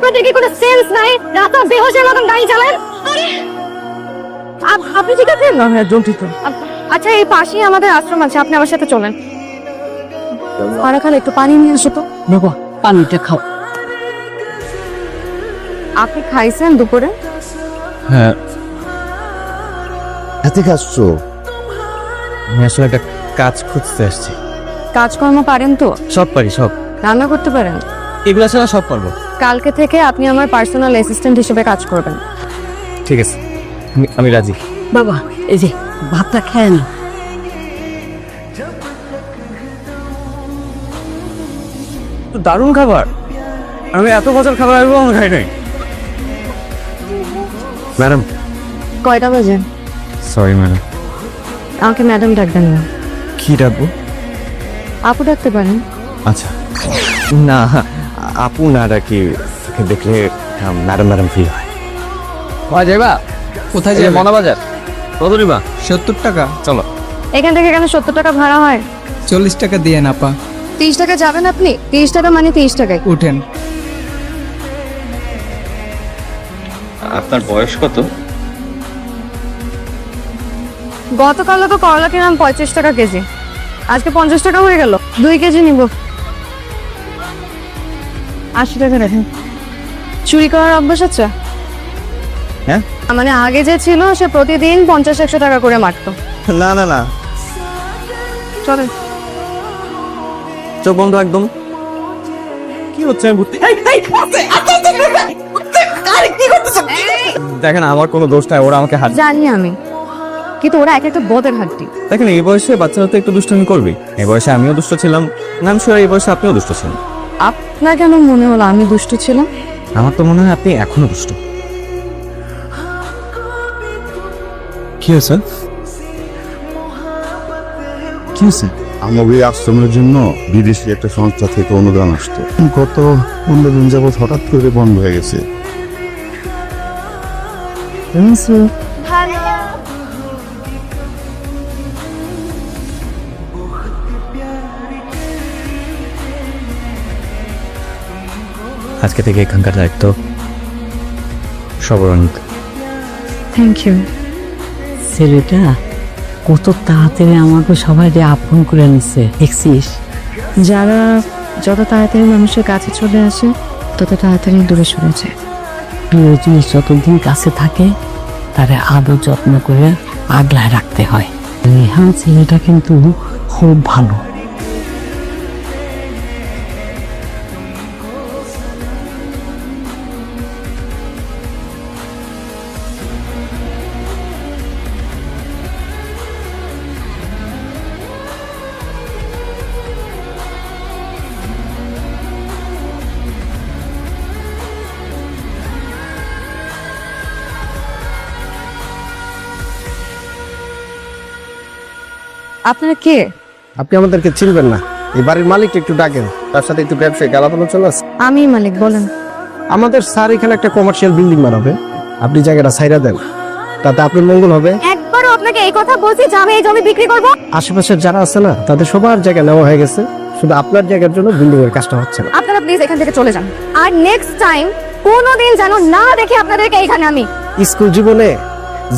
আপনাদের কি কোনো সেন্স নাই? রাতে বেহোশের মতন গাড়ি চালান। আপনি ঠিক আছেন? না হ্যাঁ জন্টিত। আচ্ছা এই পাশেই আমাদের আশ্রম আছে, আপনি আমার সাথে চলেন। পারা খালে একটু পানি নিয়ে এসো তো। বাবা পানিটা খাও। আপনি খাইছেন দুপুরে? হ্যাঁ হাতে খাচ্ছো? আমি আসলে একটা কাজ খুঁজতে আসছি। কাজকর্ম পারেন তো? সব পারি, সব। রান্না করতে পারেন? এগুলা ছাড়া সব পারবো। কালকে থেকে আপনি আমার পার্সোনাল অ্যাসিস্ট্যান্ট হিসেবে কাজ করবেন। ঠিক আছে, আমি রাজি। বাবা এই যে ভাতটা খেয়ে না। তো দারুণ খাবার। আমি এত বছর খাবার আমি কখনো খাই নাই। ম্যাডাম। কয়টা বাজে? Sorry madam. আমাকে ম্যাডাম ডাকবেন না। কি ডাকবো? আপু ডাকতে পারেন। আচ্ছা না, আপু না ডাকি, দেখলে ম্যাডাম ম্যাডাম ফিল হয়। যাইবা কোথায় এই যে যাবে? মনাবাজার। কত নিবা? 70 টাকা। চলো। এখান থেকে কেন 70 টাকা ভাড়া হয়? 40 টাকা দিয়ে না পা। 30 টাকা যাবেন আপনি? 30 টাকা মানে 30 টাকায়। উঠেন। আপনার বয়স কত? গতকাল তো করলা কিনলাম 35 টাকা কেজি, আজকে 50 টাকা হয়ে গেল। 2 কেজি নিব। 80 টাকা রাখেন। চুরি করার অভ্যাস আছে? হ্যাঁ মানে আগে যে ছিল সে প্রতিদিন 50-100 টাকা করে মারতো। না না না, চলেন। চোখ বন্ধ একদম। কি হচ্ছে? আমি বুঝতে দেখেন আমার কোনো দোষ নাই, ওরা আমাকে হাত। জানি আমি, কিন্তু ওরা এক একটা বদের হাড্ডি। দেখেন এই বয়সে বাচ্চারা তো একটু দুষ্টামি করবে। এই বয়সে আমিও দুষ্ট ছিলাম, নাম শিওর এই বয়সে আপনিও দুষ্ট ছিলেন। আপনার কেন মনে হলো আমি দুষ্ট ছিলাম? আমার তো মনে হয় আপনি এখনো দুষ্ট। কি হয়েছে? কি হয়েছে? আমাদের এই আশ্রমের জন্য বিদেশি একটা সংস্থা থেকে অনুদান আসতো, গত 15 দিন যাবত হঠাৎ করে বন্ধ হয়ে গেছে। আজকে থেকে এখানকার দায়িত্ব সবরণিত। Thank you. ছেলেটা কত তাড়াতাড়ি আমাকে সবাই আপন করে নিচ্ছে দেখছিস? যারা যত তাড়াতাড়ি মানুষের কাছে চলে আসে তত তাড়াতাড়ি দূরে সরে যায়। প্রিয় জিনিস যতদিন কাছে থাকে তারে আদর যত্ন করে আগলায় রাখতে হয়। নেহা ছেলেটা কিন্তু খুব ভালো। আপনারা কে? আপনি আমাদেরকে চিনবেন না, এই বাড়ির মালিক একটু ডাকেন, তার সাথে একটু ব্যবসায়িক আলাপ আলোচনা আছে। আমি মালিক, বলেন। আমাদের স্যার এখানে একটা কমার্শিয়াল বিল্ডিং বানাবে, আপনি জায়গাটা ছাইরা দেন, তাতে আপনার মঙ্গল হবে। একবারও আপনাকে এই কথা বলছি যে আমি এই জমি বিক্রি করব? আশেপাশের যারা আছে না তাদের সবার জায়গা নেওয়া হয়ে গেছে, শুধু আপনার জায়গার জন্য বিল্ডিং এর কাজটা হচ্ছে না। আপনারা প্লিজ এখান থেকে চলে যান, আর নেক্সট টাইম কোনোদিন যেন না দেখি আপনাদেরকে এখানে আমি। স্কুল জীবনে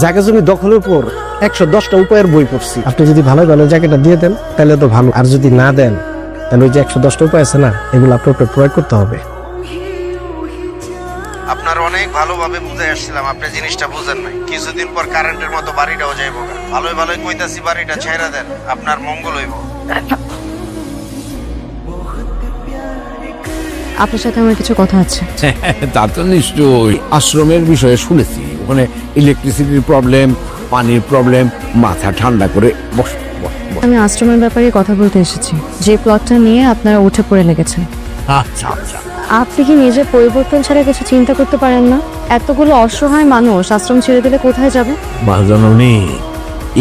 জায়গা জমি দখলের উপর 110টা উপায়ের বই পড়ছি। আপনি যদি ভালো ভালো জায়গাটা দিয়ে দেন তাহলে তো ভালো, আর যদি না দেন তাহলে ওই যে 110টা উপায় আছে না, এগুলো আপনার প্রয়োগ করতে হবে। আপনার অনেক ভালোভাবে বুঝে আসছিলাম, আপনি জিনিসটা বুঝেন নাই। কিছুদিন পর কারেন্টের মতো বাড়িটাও যাইব। ভালোই ভালোই কইতাছি বাড়িটা ছেড়ে দেন, আপনার মঙ্গল হইব। আপনার সাথে আমার কিছু কথা আছে। তা তো নিশ্চয়ই। আশ্রমের বিষয়ে শুনেছি ওখানে ইলেকট্রিসিটির প্রবলেম, পানির প্রবলেম। মাথা ঠান্ডা করে বস। আমি আশ্রমের ব্যাপারে কথা বলতে এসেছি, যে প্লটটা নিয়ে আপনারা উঠে পড়ে লেগেছেন। আচ্ছা আচ্ছা। আপনি কি নিজের পরিবর্তন ছাড়া কিছু চিন্তা করতে পারেন না? এতগুলো অসহায় মানুষ আশ্রম ছেড়ে দিলে কোথায় যাবে? মা জননী,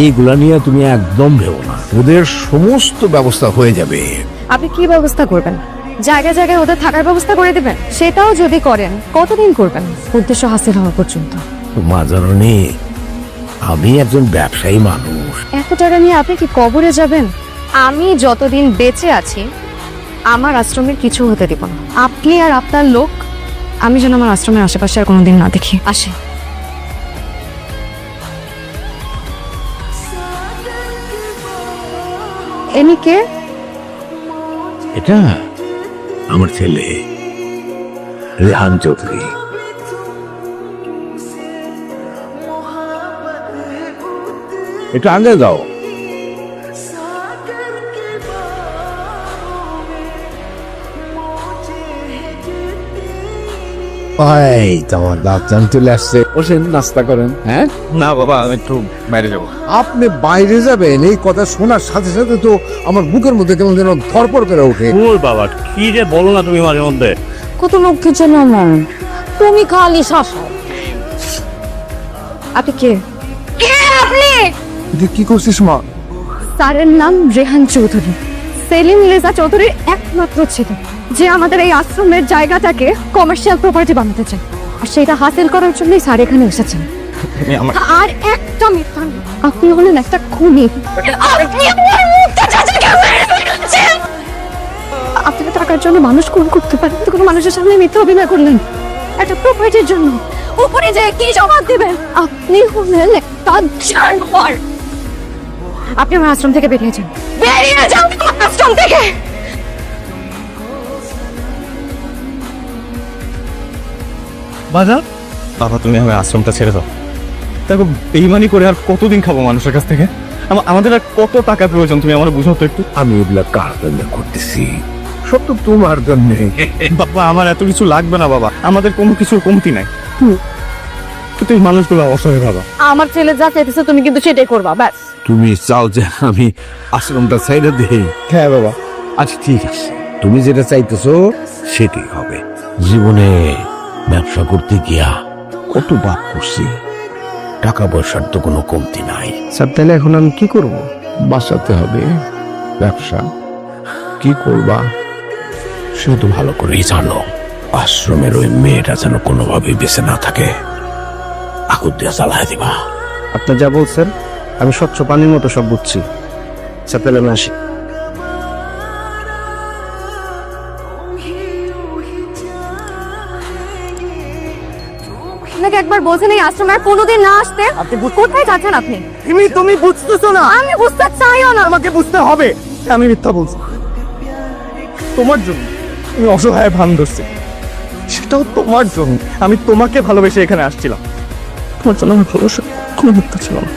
এইগুলা নিয়ে তুমি একদম ভেবো না, ওদের সমস্ত ব্যবস্থা হয়ে যাবে। আপনি কি ব্যবস্থা করবেন? জায়গায় জায়গায় ওদের থাকার ব্যবস্থা করে দিবেন? সেটাও যদি করেন কতদিন করবেন? উদ্দেশ্য হাসিল হওয়া পর্যন্ত। মা জননী, আমি একজন ব্যবসায়ী মানুষ। এত টাকা নিয়ে আপনি কি কবরে যাবেন? আমি যতদিন বেঁচে আছি আমার আশ্রমের কিছু হতে দিব না। আপনি আর আপনার লোক আমি যেন আমার আশ্রমের আশেপাশে আর কোনোদিন না দেখি। আসে। এনি কে? এটা আমার ছেলে রেহান চৌধুরী। একটু আগে যাও। তোমার দাঁতজান চলে আসছে, বসেন নাস্তা করেন। হ্যাঁ, না বাবা, আমি একটু বাইরে যাবো। আপনি বাইরে যাবেন এই কথা শোনার সাথে সাথে তো আমার বুকের মধ্যে কেমন যেন ধরপড় করে ওঠে। ওর বাবা, কি যে বলো না তুমি মাঝে মধ্যে। কত লক্ষ্যের জন্য আমার তুমি খালি শাসন। আপনি কে? কে আপনি? কি করছিস মা? স্যারের নাম রেহান চৌধুরী, সেলিম রেজা চৌধুরীর একমাত্র ছেলে, যে আমাদের এই আশ্রমের জায়গাটাকে কমার্শিয়াল প্রপার্টি বানাতে চায়। আর সেটা হাসিল করার জন্যই স্যার এখানে এসেছেন। তুমি আমার আর একটা মিথ্যা না, আপনি হলেন একটা খুনি। আপনি আমার মুখটা চাচাকে মেরে ফেলেছেন। আপনি তো টাকার জন্য মানুষ খুন করতে পারেন, তো কোনো মানুষের সামনে মিথ্যা অভিনয় করলেন একটা প্রপার্টির জন্য। উপরে যে কি জবাব দিবেন? আপনি হলেন একটা জানোয়ার। আপনি আমার আশ্রম থেকে বেরিয়ে যান, বেরিয়ে যান আমার আশ্রম থেকে। বাজার বাবা, তুমি আমার আশ্রমটা ছেড়ে দাও। দেখো, বেইমানি করে আর কতদিন খাবো মানুষের কাছ থেকে? আমাদের আর কত টাকা প্রয়োজন, তুমি আমার বুঝো তো একটু। আমি এগুলা কার জন্য করতেছি? সব তো তোমার জন্য। বাবা, আমার এত কিছু লাগবে না বাবা, আমাদের কোনো কিছুর কমতি নাই। কিন্তু এই মানুষগুলো অসহায় বাবা। আমার ছেলে যা চাইতেছে তুমি কিন্তু সেটাই করবা, ব্যাস। তুমি চাও যে আমি আশ্রমটা ছাইড়া দেই? হ্যাঁ বাবা। আচ্ছা ঠিক আছে, তুমি যেটা চাইতেছো সেটাই হবে। জীবনে ব্যবসা করতে গিয়া কত বাদ করছি, টাকা পয়সার তো কোনো কমতি নাই। স্যার তাহলে এখন আমি কি করব? বাঁচাতে হবে ব্যবসা। কি করবা সে তো ভালো করেই জানো। আশ্রমের ওই মেয়েটা যেন কোনোভাবেই বেঁচে না থাকে, আগুন দিয়ে জ্বালায় দিবা। আপনি যা বলছেন আমি স্বচ্ছ পানির মতো সব বুঝছি। স্যার তাহলে আমি আসি। আপনাকে একবার বলছেন এই আশ্রমে আর কোনোদিন না আসতে। আপনি কোথায় যাচ্ছেন আপনি? তুমি বুঝতেছো না? আমি বুঝতে চাইও না। আমাকে বুঝতে হবে। আমি মিথ্যা বলছি তোমার জন্য। তুমি অসহায় ভান ধরছি, সেটাও তোমার জন্য। আমি তোমাকে ভালোবেসে এখানে আসছিলাম, তোমার জন্য আমার ভালোবাসা কোনো মিথ্যা ছিল না।